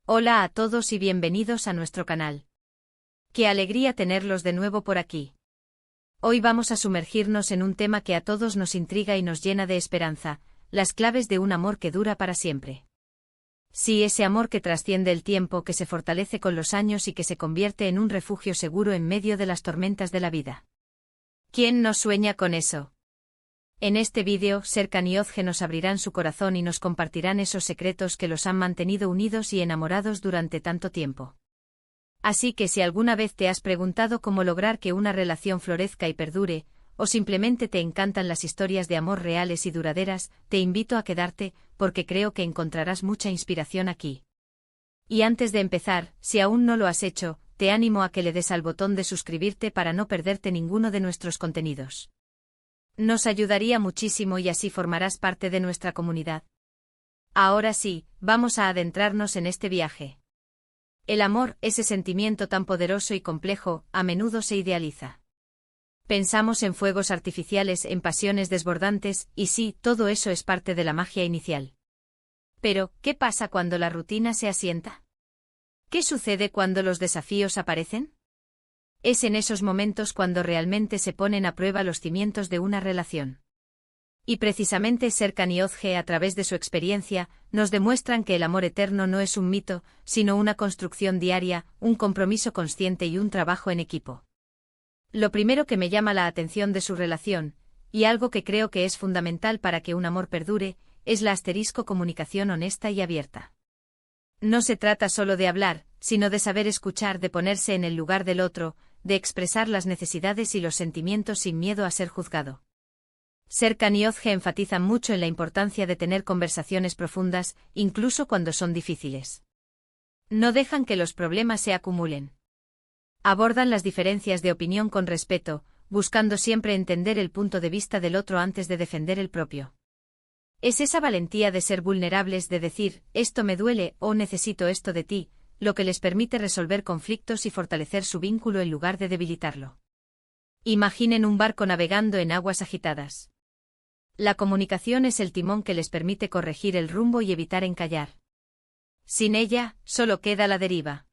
Hola a todos y bienvenidos a nuestro canal. Qué alegría tenerlos de nuevo por aquí. Hoy vamos a sumergirnos en un tema que a todos nos intriga y nos llena de esperanza, las claves de un amor que dura para siempre. Sí, ese amor que trasciende el tiempo, que se fortalece con los años y que se convierte en un refugio seguro en medio de las tormentas de la vida. ¿Quién no sueña con eso? En este vídeo, Serkan y Özge nos abrirán su corazón y nos compartirán esos secretos que los han mantenido unidos y enamorados durante tanto tiempo. Así que si alguna vez te has preguntado cómo lograr que una relación florezca y perdure, o simplemente te encantan las historias de amor reales y duraderas, te invito a quedarte, porque creo que encontrarás mucha inspiración aquí. Y antes de empezar, si aún no lo has hecho, te animo a que le des al botón de suscribirte para no perderte ninguno de nuestros contenidos. Nos ayudaría muchísimo y así formarás parte de nuestra comunidad. Ahora sí, vamos a adentrarnos en este viaje. El amor, ese sentimiento tan poderoso y complejo, a menudo se idealiza. Pensamos en fuegos artificiales, en pasiones desbordantes, y sí, todo eso es parte de la magia inicial. Pero, ¿qué pasa cuando la rutina se asienta? ¿Qué sucede cuando los desafíos aparecen? Es en esos momentos cuando realmente se ponen a prueba los cimientos de una relación. Y precisamente Serkan y Özge, a través de su experiencia, nos demuestran que el amor eterno no es un mito, sino una construcción diaria, un compromiso consciente y un trabajo en equipo. Lo primero que me llama la atención de su relación, y algo que creo que es fundamental para que un amor perdure, es la comunicación honesta y abierta. No se trata solo de hablar, sino de saber escuchar, de ponerse en el lugar del otro, de expresar las necesidades y los sentimientos sin miedo a ser juzgado. Serkan y Özge enfatizan mucho en la importancia de tener conversaciones profundas, incluso cuando son difíciles. No dejan que los problemas se acumulen. Abordan las diferencias de opinión con respeto, buscando siempre entender el punto de vista del otro antes de defender el propio. Es esa valentía de ser vulnerables, de decir, esto me duele o necesito esto de ti, lo que les permite resolver conflictos y fortalecer su vínculo en lugar de debilitarlo. Imaginen un barco navegando en aguas agitadas. La comunicación es el timón que les permite corregir el rumbo y evitar encallar. Sin ella, solo queda la deriva.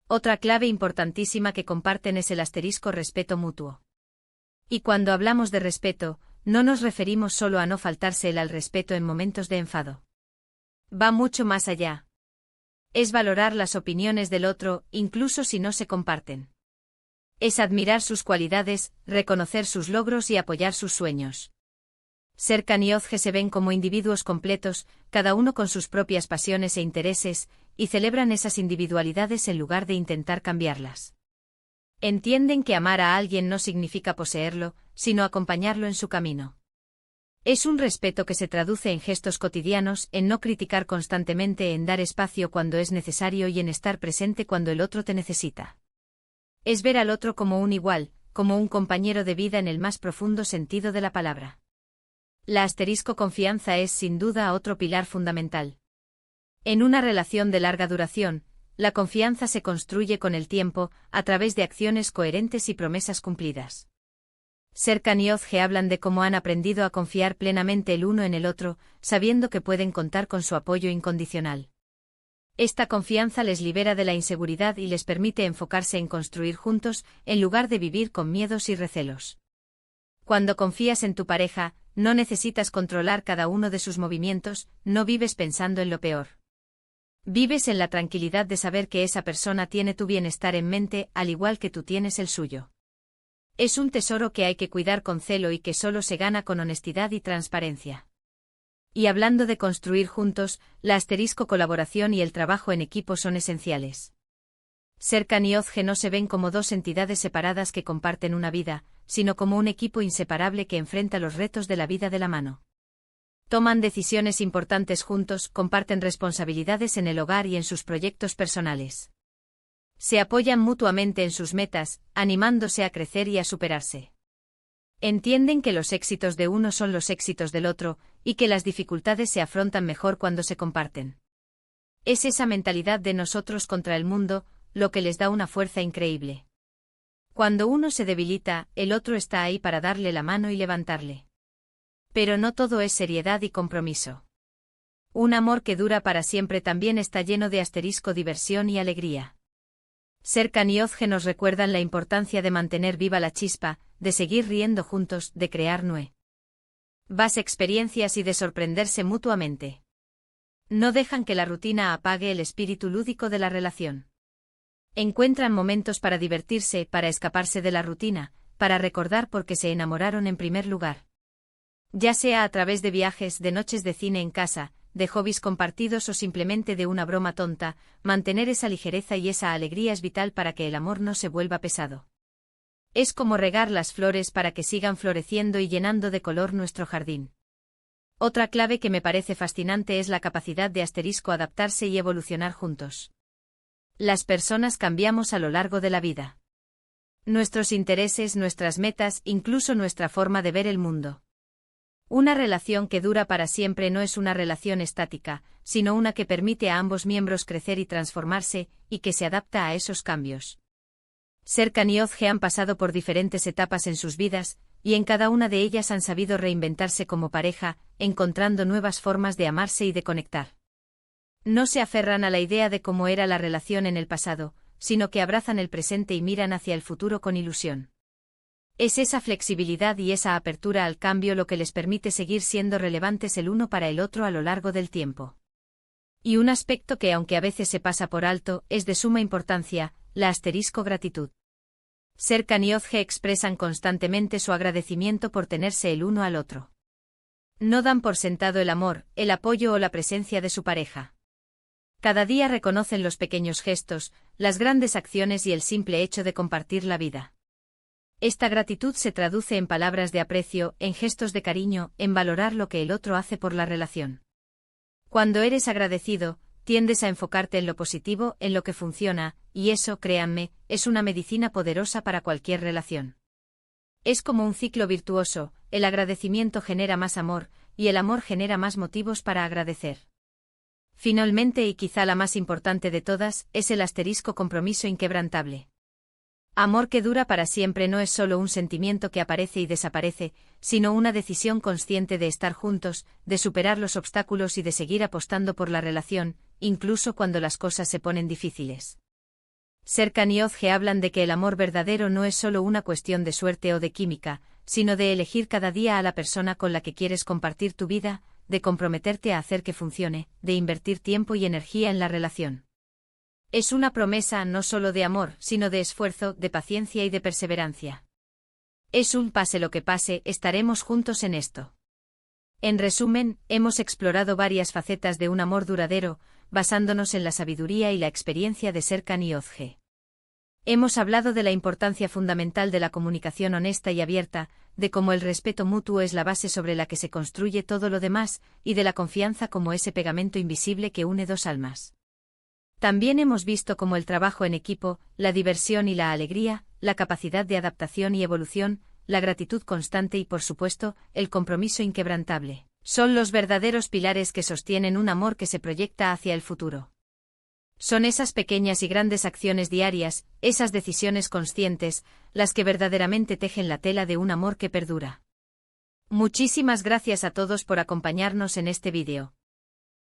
Otra clave importantísima que comparten es el respeto mutuo. Y cuando hablamos de respeto, no nos referimos solo a no faltarse al respeto en momentos de enfado. Va mucho más allá. Es valorar las opiniones del otro, incluso si no se comparten. Es admirar sus cualidades, reconocer sus logros y apoyar sus sueños. Serkan y Özge se ven como individuos completos, cada uno con sus propias pasiones e intereses, y celebran esas individualidades en lugar de intentar cambiarlas. Entienden que amar a alguien no significa poseerlo, sino acompañarlo en su camino. Es un respeto que se traduce en gestos cotidianos, en no criticar constantemente, en dar espacio cuando es necesario y en estar presente cuando el otro te necesita. Es ver al otro como un igual, como un compañero de vida en el más profundo sentido de la palabra. La confianza es sin duda otro pilar fundamental. En una relación de larga duración, la confianza se construye con el tiempo, a través de acciones coherentes y promesas cumplidas. Serkan y Özge hablan de cómo han aprendido a confiar plenamente el uno en el otro, sabiendo que pueden contar con su apoyo incondicional. Esta confianza les libera de la inseguridad y les permite enfocarse en construir juntos, en lugar de vivir con miedos y recelos. Cuando confías en tu pareja, no necesitas controlar cada uno de sus movimientos, no vives pensando en lo peor. Vives en la tranquilidad de saber que esa persona tiene tu bienestar en mente, al igual que tú tienes el suyo. Es un tesoro que hay que cuidar con celo y que solo se gana con honestidad y transparencia. Y hablando de construir juntos, la colaboración y el trabajo en equipo son esenciales. Serkan y Özge no se ven como dos entidades separadas que comparten una vida, sino como un equipo inseparable que enfrenta los retos de la vida de la mano. Toman decisiones importantes juntos, comparten responsabilidades en el hogar y en sus proyectos personales. Se apoyan mutuamente en sus metas, animándose a crecer y a superarse. Entienden que los éxitos de uno son los éxitos del otro, y que las dificultades se afrontan mejor cuando se comparten. Es esa mentalidad de nosotros contra el mundo, lo que les da una fuerza increíble. Cuando uno se debilita, el otro está ahí para darle la mano y levantarle. Pero no todo es seriedad y compromiso. Un amor que dura para siempre también está lleno de diversión y alegría. Serkan y Ozge nos recuerdan la importancia de mantener viva la chispa, de seguir riendo juntos, de crear nuevas experiencias y de sorprenderse mutuamente. No dejan que la rutina apague el espíritu lúdico de la relación. Encuentran momentos para divertirse, para escaparse de la rutina, para recordar por qué se enamoraron en primer lugar. Ya sea a través de viajes, de noches de cine en casa, de hobbies compartidos o simplemente de una broma tonta, mantener esa ligereza y esa alegría es vital para que el amor no se vuelva pesado. Es como regar las flores para que sigan floreciendo y llenando de color nuestro jardín. Otra clave que me parece fascinante es la capacidad de adaptarse y evolucionar juntos. Las personas cambiamos a lo largo de la vida. Nuestros intereses, nuestras metas, incluso nuestra forma de ver el mundo. Una relación que dura para siempre no es una relación estática, sino una que permite a ambos miembros crecer y transformarse, y que se adapta a esos cambios. Serkan y Ozge han pasado por diferentes etapas en sus vidas, y en cada una de ellas han sabido reinventarse como pareja, encontrando nuevas formas de amarse y de conectar. No se aferran a la idea de cómo era la relación en el pasado, sino que abrazan el presente y miran hacia el futuro con ilusión. Es esa flexibilidad y esa apertura al cambio lo que les permite seguir siendo relevantes el uno para el otro a lo largo del tiempo. Y un aspecto que aunque a veces se pasa por alto, es de suma importancia, la gratitud. Serkan y Ozge expresan constantemente su agradecimiento por tenerse el uno al otro. No dan por sentado el amor, el apoyo o la presencia de su pareja. Cada día reconocen los pequeños gestos, las grandes acciones y el simple hecho de compartir la vida. Esta gratitud se traduce en palabras de aprecio, en gestos de cariño, en valorar lo que el otro hace por la relación. Cuando eres agradecido, tiendes a enfocarte en lo positivo, en lo que funciona, y eso, créanme, es una medicina poderosa para cualquier relación. Es como un ciclo virtuoso, el agradecimiento genera más amor, y el amor genera más motivos para agradecer. Finalmente y quizá la más importante de todas, es el compromiso inquebrantable. Amor que dura para siempre no es solo un sentimiento que aparece y desaparece, sino una decisión consciente de estar juntos, de superar los obstáculos y de seguir apostando por la relación, incluso cuando las cosas se ponen difíciles. Serkan y Ozge hablan de que el amor verdadero no es solo una cuestión de suerte o de química, sino de elegir cada día a la persona con la que quieres compartir tu vida, de comprometerte a hacer que funcione, de invertir tiempo y energía en la relación. Es una promesa no solo de amor, sino de esfuerzo, de paciencia y de perseverancia. Es un pase lo que pase, estaremos juntos en esto. En resumen, hemos explorado varias facetas de un amor duradero, basándonos en la sabiduría y la experiencia de Serkan y Ozge. Hemos hablado de la importancia fundamental de la comunicación honesta y abierta, de cómo el respeto mutuo es la base sobre la que se construye todo lo demás, y de la confianza como ese pegamento invisible que une dos almas. También hemos visto cómo el trabajo en equipo, la diversión y la alegría, la capacidad de adaptación y evolución, la gratitud constante y por supuesto, el compromiso inquebrantable, son los verdaderos pilares que sostienen un amor que se proyecta hacia el futuro. Son esas pequeñas y grandes acciones diarias, esas decisiones conscientes, las que verdaderamente tejen la tela de un amor que perdura. Muchísimas gracias a todos por acompañarnos en este vídeo.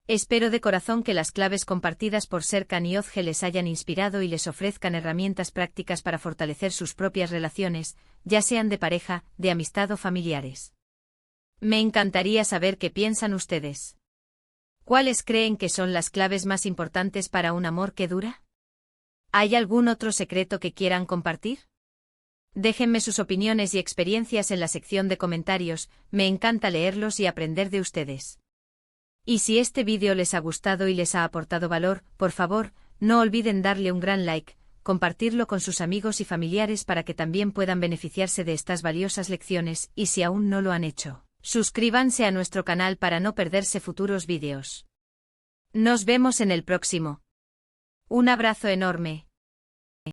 Espero de corazón que las claves compartidas por Serkan y Ozge les hayan inspirado y les ofrezcan herramientas prácticas para fortalecer sus propias relaciones, ya sean de pareja, de amistad o familiares. Me encantaría saber qué piensan ustedes. ¿Cuáles creen que son las claves más importantes para un amor que dura? ¿Hay algún otro secreto que quieran compartir? Déjenme sus opiniones y experiencias en la sección de comentarios, me encanta leerlos y aprender de ustedes. Y si este vídeo les ha gustado y les ha aportado valor, por favor, no olviden darle un gran like, compartirlo con sus amigos y familiares para que también puedan beneficiarse de estas valiosas lecciones, y si aún no lo han hecho, suscríbanse a nuestro canal para no perderse futuros vídeos. Nos vemos en el próximo. Un abrazo enorme.